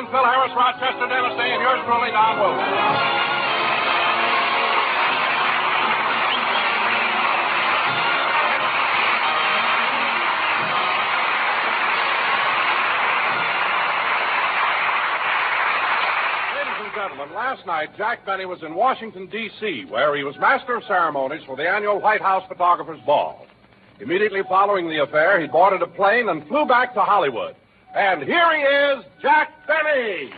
Washington, Phil Harris, Rochester, Tennessee, and yours truly, Don Wilson. Gentlemen, last night, Jack Benny was in Washington, D.C., where he was master of ceremonies for the annual White House Photographers' Ball. Immediately following the affair, he boarded a plane and flew back to Hollywood. And here he is, Jack Benny!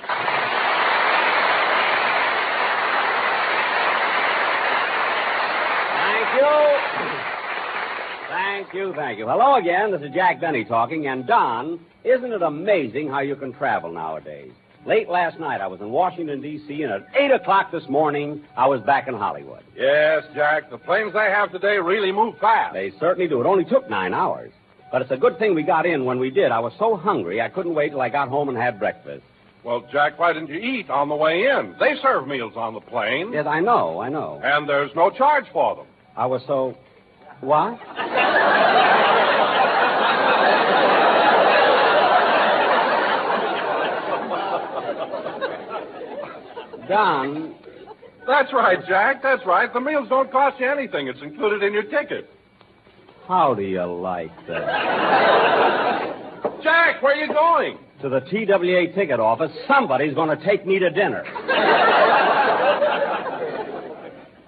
Thank you. Hello again. This is Jack Benny talking. And, Don, isn't it amazing how you can travel nowadays? Late last night, I was in Washington, D.C., and at 8 o'clock this morning, I was back in Hollywood. Yes, Jack, the planes they have today really move fast. They certainly do. It only took 9 hours. But it's a good thing we got in when we did. I was so hungry, I couldn't wait till I got home and had breakfast. Well, Jack, why didn't you eat on the way in? They serve meals on the plane. Yes, I know. And there's no charge for them. I was so... What? Don. That's right, Jack. That's right. The meals don't cost you anything. It's included in your ticket. How do you like that? Jack, where are you going? To the TWA ticket office. Somebody's going to take me to dinner.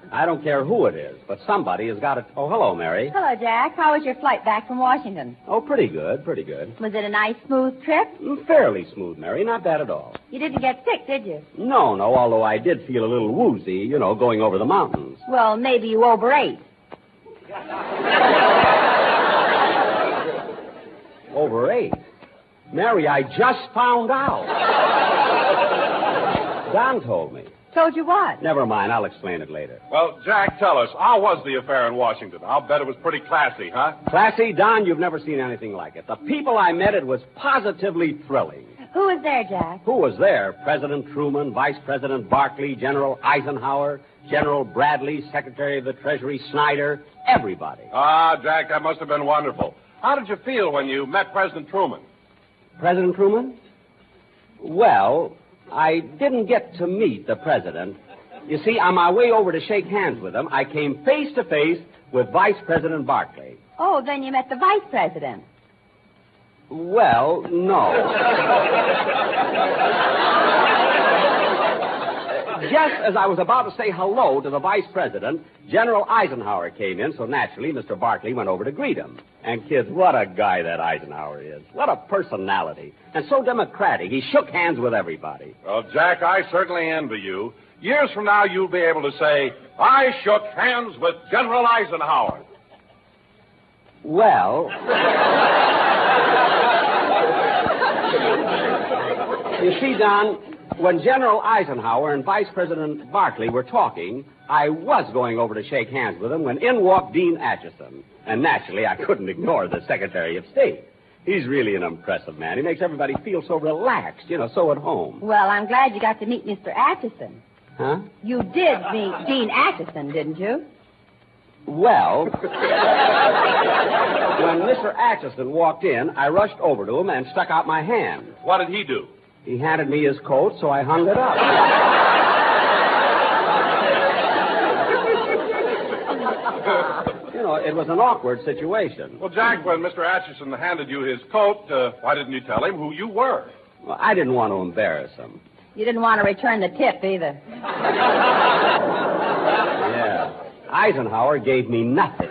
I don't care who it is, but somebody has got to... Oh, hello, Mary. Hello, Jack. How was your flight back from Washington? Oh, pretty good. Was it a nice, smooth trip? Fairly smooth, Mary. Not bad at all. You didn't get sick, did you? No, although I did feel a little woozy, going over the mountains. Well, maybe you overate. Overate? Mary, I just found out. Don told me. Told you what? Never mind. I'll explain it later. Well, Jack, tell us, how was the affair in Washington? I'll bet it was pretty classy, huh? Classy? Don, you've never seen anything like it. The people I met, it was positively thrilling. Who was there, Jack? Who was there? President Truman, Vice President Barkley, General Eisenhower, General Bradley, Secretary of the Treasury Snyder, everybody. Ah, Jack, that must have been wonderful. How did you feel when you met President Truman? President Truman? Well, I didn't get to meet the president. You see, on my way over to shake hands with him, I came face to face with Vice President Barkley. Oh, then you met the vice president. Well, no. Just as I was about to say hello to the vice president, General Eisenhower came in, so naturally Mr. Barkley went over to greet him. And, kids, what a guy that Eisenhower is. What a personality. And so democratic. He shook hands with everybody. Well, Jack, I certainly envy you. Years from now, you'll be able to say, I shook hands with General Eisenhower. Well... You see, Don, when General Eisenhower and Vice President Barkley were talking, I was going over to shake hands with them when in walked Dean Acheson. And naturally, I couldn't ignore the Secretary of State. He's really an impressive man. He makes everybody feel so relaxed, so at home. Well, I'm glad you got to meet Mr. Acheson. Huh? You did meet Dean Acheson, didn't you? Well, when Mr. Acheson walked in, I rushed over to him and stuck out my hand. What did he do? He handed me his coat, so I hung it up. It was an awkward situation. Well, Jack, when Mr. Acheson handed you his coat, why didn't you tell him who you were? Well, I didn't want to embarrass him. You didn't want to return the tip, either. Yeah. Eisenhower gave me nothing.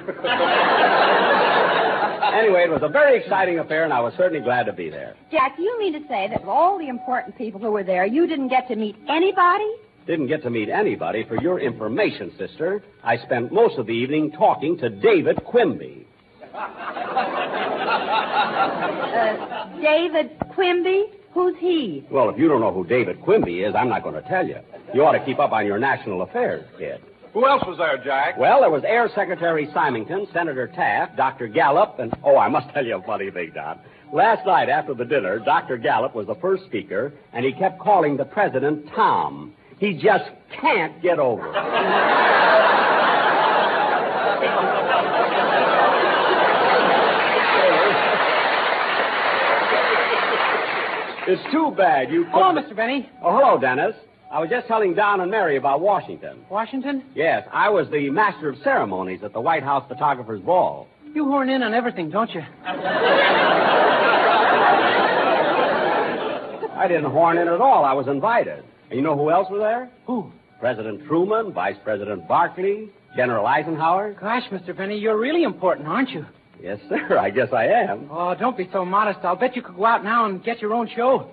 Anyway, it was a very exciting affair, and I was certainly glad to be there. Jack, do you mean to say that of all the important people who were there, you didn't get to meet anybody? Didn't get to meet anybody. For your information, sister, I spent most of the evening talking to David Quimby. David Quimby? Who's he? Well, if you don't know who David Quimby is, I'm not going to tell you. You ought to keep up on your national affairs, kid. Who else was there, Jack? Well, there was Air Secretary Symington, Senator Taft, Dr. Gallup, and... Oh, I must tell you a funny thing, Don. Last night after the dinner, Dr. Gallup was the first speaker, and he kept calling the president Tom. He just can't get over it. It's too bad you Hello, couldn't... Mr. Benny. Oh, hello, Dennis. I was just telling Don and Mary about Washington. Washington? Yes, I was the master of ceremonies at the White House Photographer's Ball. You horn in on everything, don't you? I didn't horn in at all. I was invited. And you know who else was there? Who? President Truman, Vice President Barkley, General Eisenhower. Gosh, Mr. Benny, you're really important, aren't you? Yes, sir. I guess I am. Oh, don't be so modest. I'll bet you could go out now and get your own show.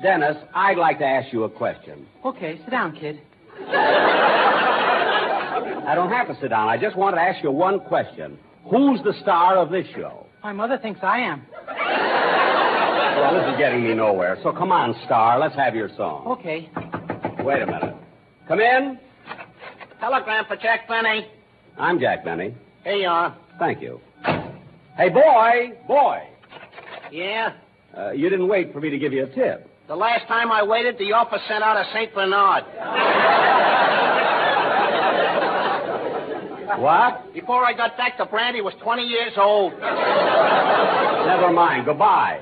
Dennis, I'd like to ask you a question. Okay, sit down, kid. I don't have to sit down. I just want to ask you one question. Who's the star of this show? My mother thinks I am. Well, this is getting me nowhere. So come on, star. Let's have your song. Okay. Wait a minute. Come in. Telegram for Jack Benny. I'm Jack Benny. Here you are. Thank you. Hey, boy. Yeah? You didn't wait for me to give you a tip. The last time I waited, the office sent out a St. Bernard. What? Before I got back, the brandy was 20 years old. Never mind. Goodbye.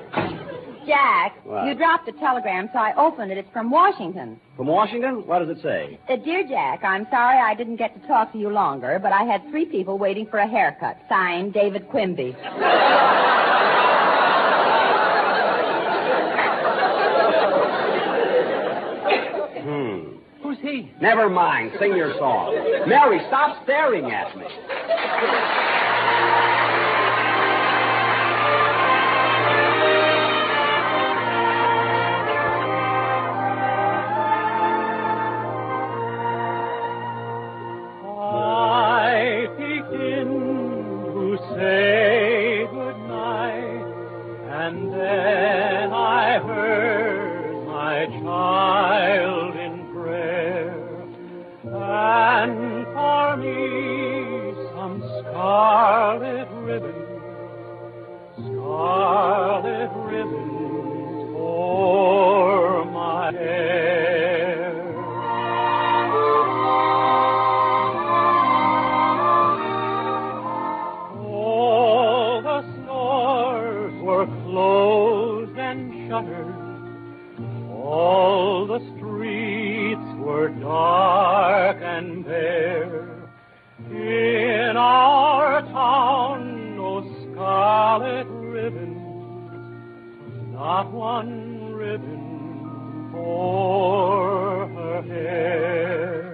Jack, What? you dropped a telegram, so I opened it. It's from Washington. From Washington? What does it say? Dear Jack, I'm sorry I didn't get to talk to you longer, but I had 3 people waiting for a haircut. Signed, David Quimby. Who's he? Never mind. Sing your song. Mary, stop staring at me. I begin to say goodnight, and then I heard my child in prayer, and for me some scarlet ribbons for my hair. All the stores were closed and shuttered. All the streets were dark and bare. In our town, no scarlet ribbon, not one ribbon for her hair.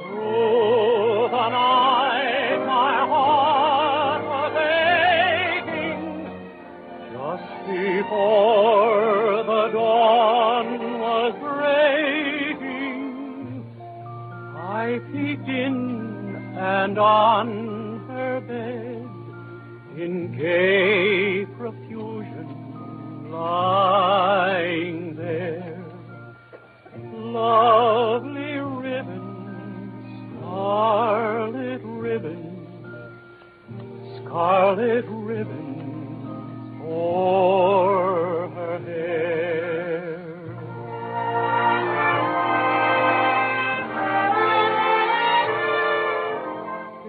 Through the night, my heart was aching. Just before the dawn was breaking, I peeked in, and on her bed, in gay profusion, lying there, lovely ribbons, scarlet ribbons for her hair.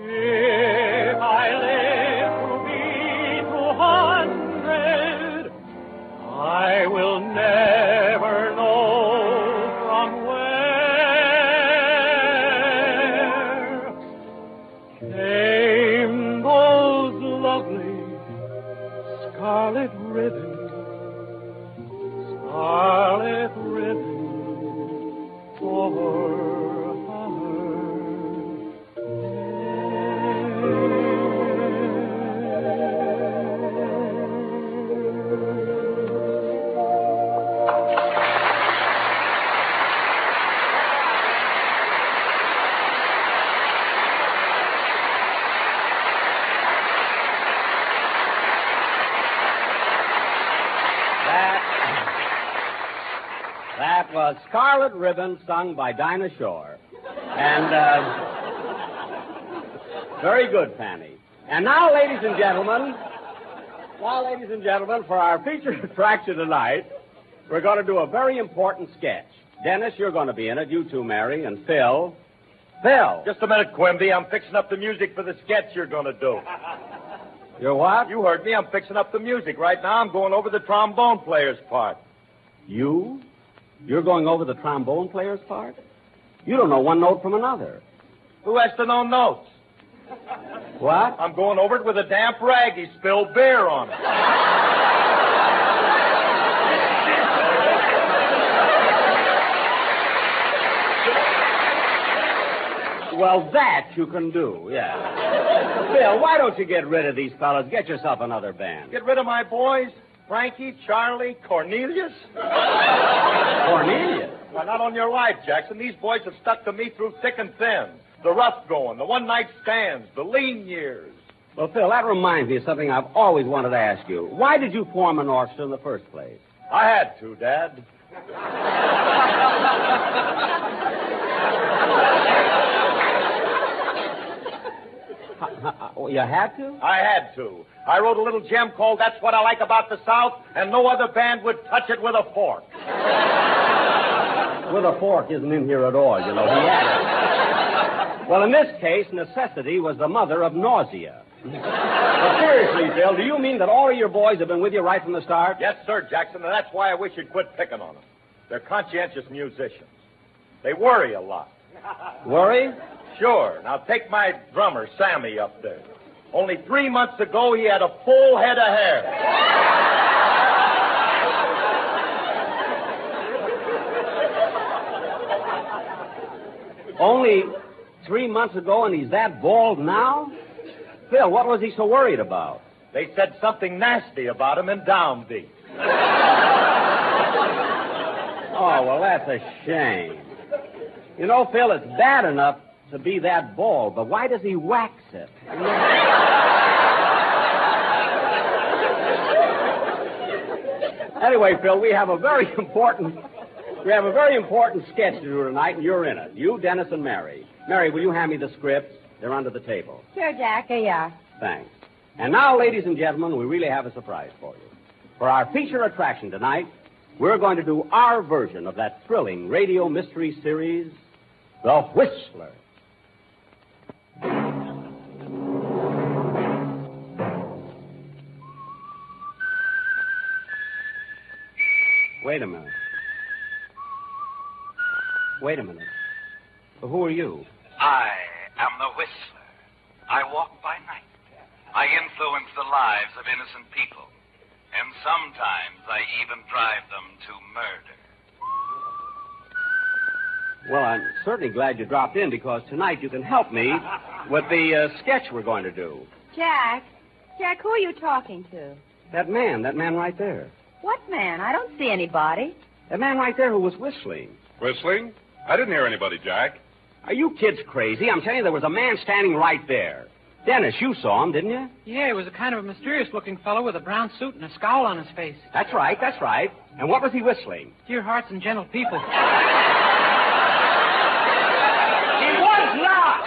If I live to be 200, I will never know from where came those lovely scarlet ribbons for her. That was Scarlet Ribbon, sung by Dinah Shore. And, very good, Fanny. And now, ladies and gentlemen, for our featured attraction tonight, we're going to do a very important sketch. Dennis, you're going to be in it. You too, Mary. And Phil. Phil! Just a minute, Quimby. I'm fixing up the music for the sketch you're going to do. You're what? You heard me. I'm fixing up the music. Right now, I'm going over the trombone player's part. You? You're going over the trombone player's part? You don't know one note from another. Who has to know notes? What? I'm going over it with a damp rag. He spilled beer on it. Well, that you can do, yeah. Phil, why don't you get rid of these fellas? Get yourself another band. Get rid of my boys? Frankie, Charlie, Cornelius? Cornelius? Well, not on your life, Jackson. These boys have stuck to me through thick and thin. The rough going, the one-night stands, the lean years. Well, Phil, that reminds me of something I've always wanted to ask you. Why did you form an orchestra in the first place? I had to, Dad. You had to? I had to. I wrote a little gem called That's What I Like About the South, and no other band would touch it with a fork. With a fork isn't in here at all, you know. He had it. Well, in this case, necessity was the mother of nausea. But seriously, Phil, do you mean that all of your boys have been with you right from the start? Yes, sir, Jackson, and that's why I wish you'd quit picking on them. They're conscientious musicians. They worry a lot. Worry? Sure. Now, take my drummer, Sammy, up there. Only 3 months ago, he had a full head of hair. Only 3 months ago, and he's that bald now? Phil, what was he so worried about? They said something nasty about him in Downbeat. Oh, well, that's a shame. You know, Phil, it's bad enough to be that bald, but why does he wax it? Anyway, Phil, we have a very important sketch to do tonight, and you're in it. You, Dennis, and Mary. Mary, will you hand me the scripts? They're under the table. Sure, Jack. Here you are. Thanks. And now, ladies and gentlemen, we really have a surprise for you. For our feature attraction tonight, we're going to do our version of that thrilling radio mystery series, The Whistler. Wait a minute. Wait a minute. Who are you? I am the Whistler. I walk by night. I influence the lives of innocent people. And sometimes I even drive them to murder. Well, I'm certainly glad you dropped in because tonight you can help me with the sketch we're going to do. Jack, who are you talking to? That man right there. What man? I don't see anybody. That man right there who was whistling. Whistling? I didn't hear anybody, Jack. Are you kids crazy? I'm telling you, there was a man standing right there. Dennis, you saw him, didn't you? Yeah, he was a kind of a mysterious-looking fellow with a brown suit and a scowl on his face. That's right. And what was he whistling? Dear hearts and gentle people. He was not!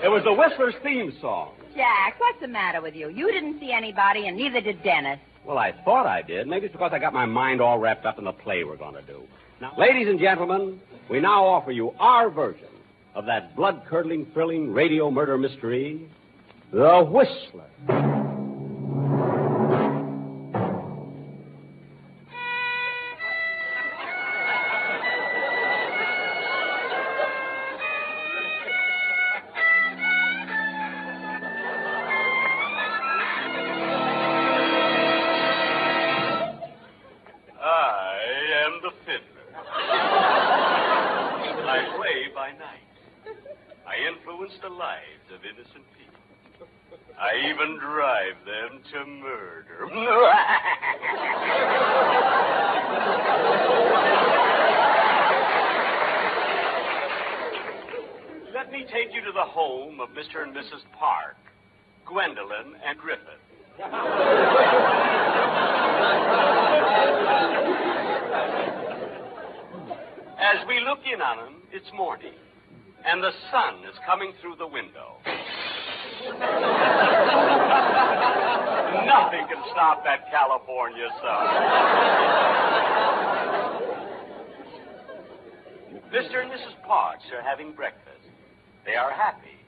It was the Whistler's theme song. Jack, what's the matter with you? You didn't see anybody, and neither did Dennis. Well, I thought I did. Maybe it's because I got my mind all wrapped up in the play we're going to do. Now, ladies and gentlemen, we now offer you our version of that blood-curdling, thrilling radio murder mystery, The Whistler. The lives of innocent people. I even drive them to murder. Let me take you to the home of Mr. and Mrs. Park, Gwendolyn and Griffith. As we look in on them, it's morning. And the sun is coming through the window. Nothing can stop that California sun. Mr. and Mrs. Parks are having breakfast. They are happy,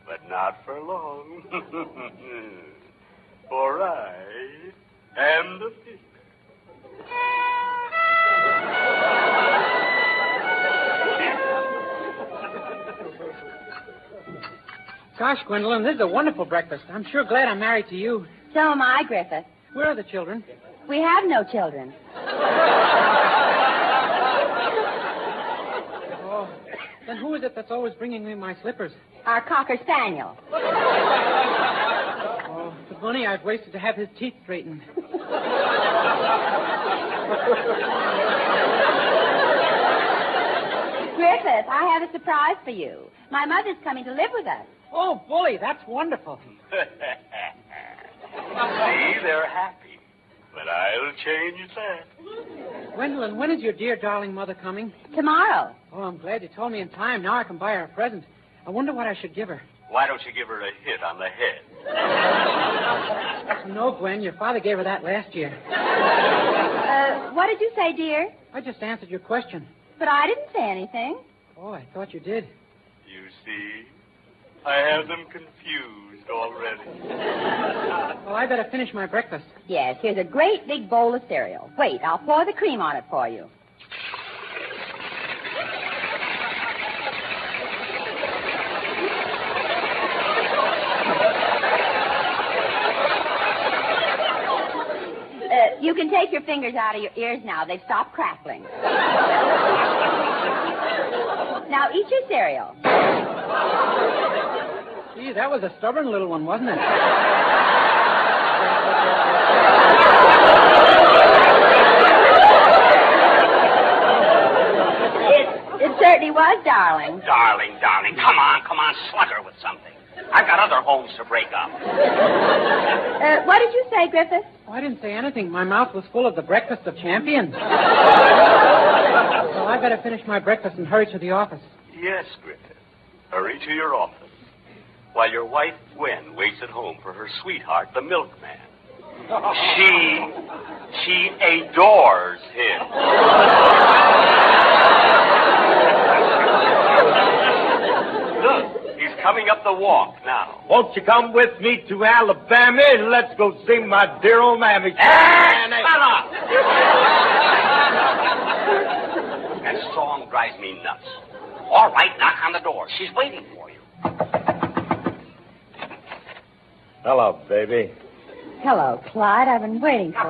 but not for long. For I am the Fiddler. Gosh, Gwendolyn, this is a wonderful breakfast. I'm sure glad I'm married to you. So am I, Griffith. Where are the children? We have no children. Oh, then who is it that's always bringing me my slippers? Our Cocker Spaniel. Oh, the money I've wasted to have his teeth straightened. Griffith, I have a surprise for you. My mother's coming to live with us. Oh, bully, that's wonderful. See, they're happy. But I'll change that. Gwendolyn, when is your dear darling mother coming? Tomorrow. Oh, I'm glad you told me in time. Now I can buy her a present. I wonder what I should give her. Why don't you give her a hit on the head? No, Gwen, your father gave her that last year. What did you say, dear? I just answered your question. But I didn't say anything. Oh, I thought you did. You see, I have them confused already. Well, I better finish my breakfast. Yes, here's a great big bowl of cereal. Wait, I'll pour the cream on it for you. You can take your fingers out of your ears now. They've stopped crackling. Now eat your cereal. Gee, that was a stubborn little one, wasn't it? It certainly was, darling. Darling. Come on, slug her with something. I've got other homes to break up. What did you say, Griffith? Oh, I didn't say anything. My mouth was full of the breakfast of champions. Well, I better finish my breakfast and hurry to the office. Yes, Griffith. Hurry to your office. While your wife, Gwen, waits at home for her sweetheart, the milkman. She adores him. Look, he's coming up the walk now. Won't you come with me to Alabama and let's go see my dear old mammy? Shut up! That song drives me nuts. All right, knock on the door. She's waiting for you. Hello, baby. Hello, Clyde. I've been waiting for you.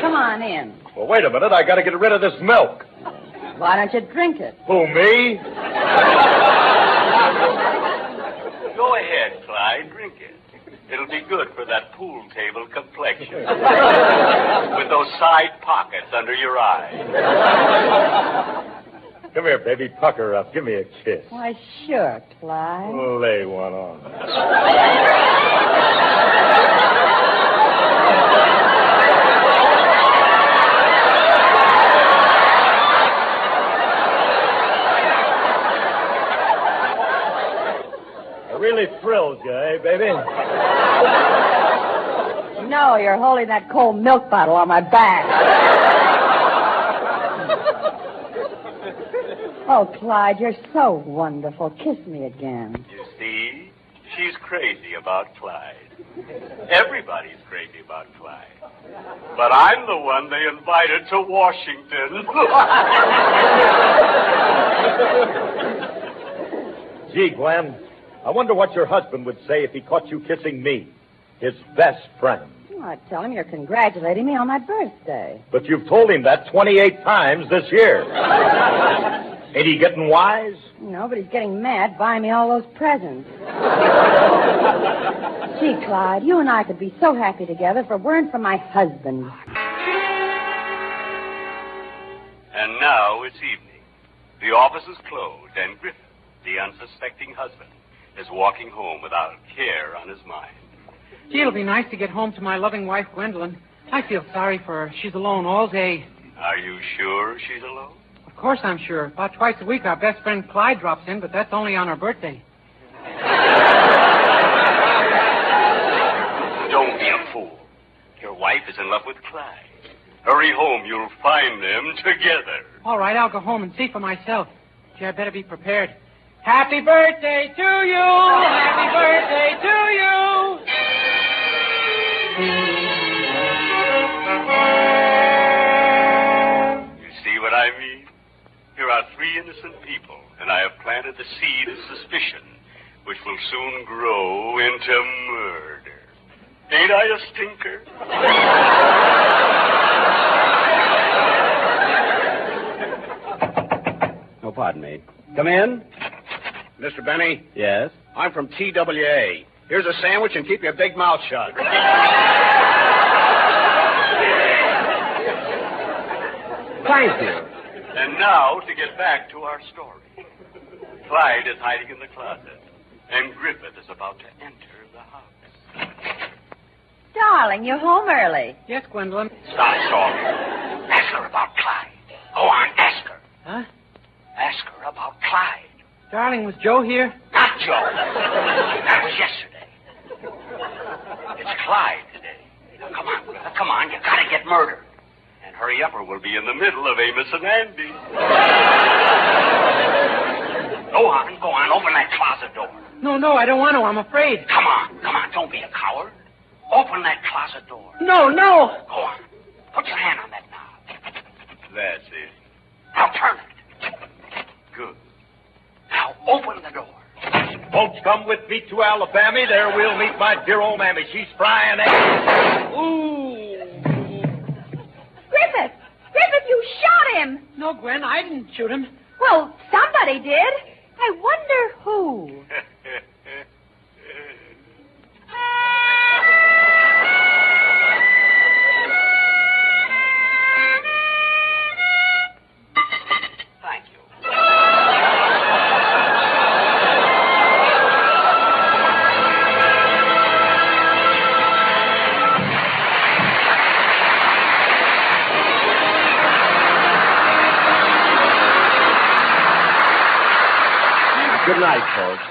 Come on in. Well, wait a minute. I got to get rid of this milk. Why don't you drink it? Who, me? Go ahead, Clyde. Drink it. It'll be good for that pool table complexion. With those side pockets under your eyes. Come here, baby. Pucker up. Give me a kiss. Why, sure, Clyde. Lay one on. It really thrills you, eh, baby? No, you're holding that cold milk bottle on my back. Oh, Clyde, you're so wonderful. Kiss me again. You see, she's crazy about Clyde. Everybody's crazy about Clyde. But I'm the one they invited to Washington. Gee, Gwen, I wonder what your husband would say if he caught you kissing me, his best friend. Oh, I'd tell him you're congratulating me on my birthday. But you've told him that 28 times this year. Ain't he getting wise? No, but he's getting mad buying me all those presents. Gee, Clyde, you and I could be so happy together if it weren't for my husband. And now it's evening. The office is closed, and Griffith, the unsuspecting husband, is walking home without a care on his mind. Gee, it'll be nice to get home to my loving wife, Gwendolyn. I feel sorry for her. She's alone all day. Are you sure she's alone? Of course I'm sure. About twice a week, our best friend Clyde drops in, but that's only on her birthday. Don't be a fool. Your wife is in love with Clyde. Hurry home. You'll find them together. All right, I'll go home and see for myself. Gee, I better be prepared. Happy birthday to you! Happy birthday to you! You see what I mean? Here are three innocent people, and I have planted the seed of suspicion, which will soon grow into murder. Ain't I a stinker? Oh, pardon me. Come in. Mr. Benny, Yes? I'm from TWA. Here's a sandwich and keep your big mouth shut. Thank you. And now to get back to our story. Clyde is hiding in the closet, and Griffith is about to enter the house. Darling, you're home early. Yes, Gwendolyn. Stop talking. Ask her about Clyde. Go on, ask her. Huh? Ask her about Clyde. Darling, was Joe here? Not Joe. That was yesterday. It's Clyde today. Now, come on, Griffith. Come on. You gotta get murdered. And hurry up or we'll be in the middle of Amos and Andy. Go on. Open that closet door. No, I don't want to. I'm afraid. Come on. Don't be a coward. Open that closet door. No. Go on. Put your hand on that knob. That's it. Now turn it. Good. Now open the door. Folks, come with me to Alabama. There we'll meet my dear old mammy. She's frying eggs. Ooh. Griffith, you shot him. No, Gwen, I didn't shoot him. Well, somebody did. I wonder who. Thank you. Good night, folks.